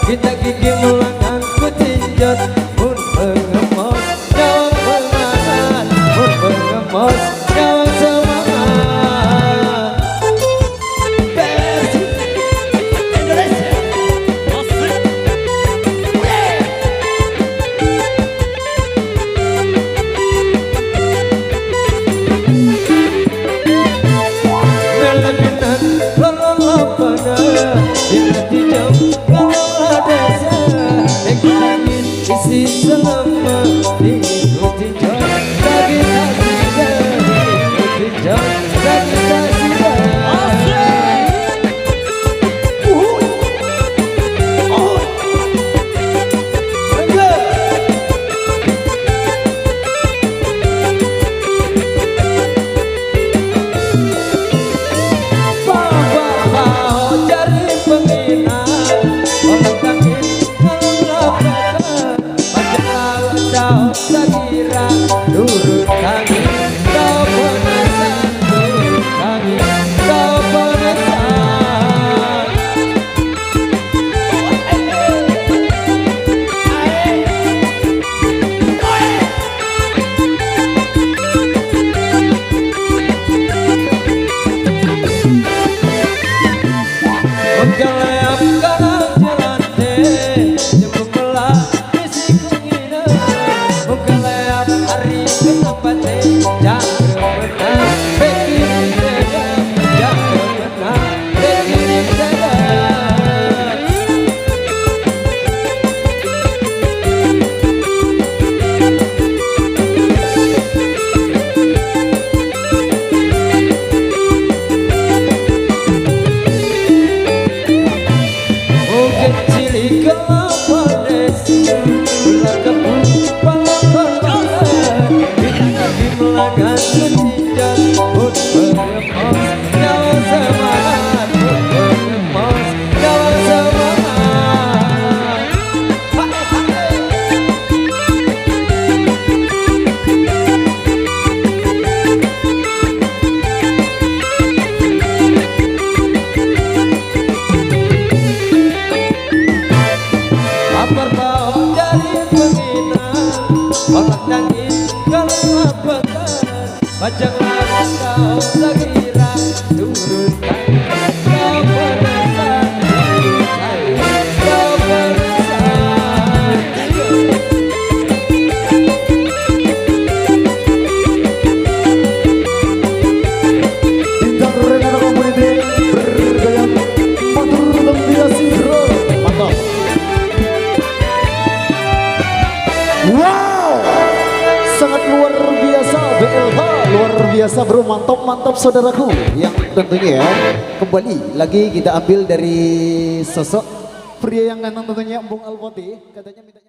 Kita gigi mulangan kutinjot pun pengemos nyawang semangat pun pengemos nyawang semangat versi Indonesia asik meleminan lolo pada di jam isi selama diikuti jam lagi tak sudah diikuti jam lagi tak sudah cari penginap orang kaki Sakira turut kami kau penasan turut kami kau penasan menggeleap kanan jalan deh nyembung belah isi kungina menggeleap hari ketempatnya jangan menang begini saja jangan menang begini saja mungkin cilik kelapa desi ulah kebun Melanggan kutinjot pun pengemos nyawang semangat pun pengemos nyawang semangat lapar bau dari penginap olak dangin kalau apa Bajang larang kau Sakira turut kami kau penasan turut kami kau penasan Bintang Renata Community bergaya matur tembiasi bro mantap. Wow sangat luar biasa BLH luar biasa bro mantap saudaraku yang tentunya ya kembali lagi kita ambil dari sosok pria yang ganteng tentunya Bung Alfati katanya minta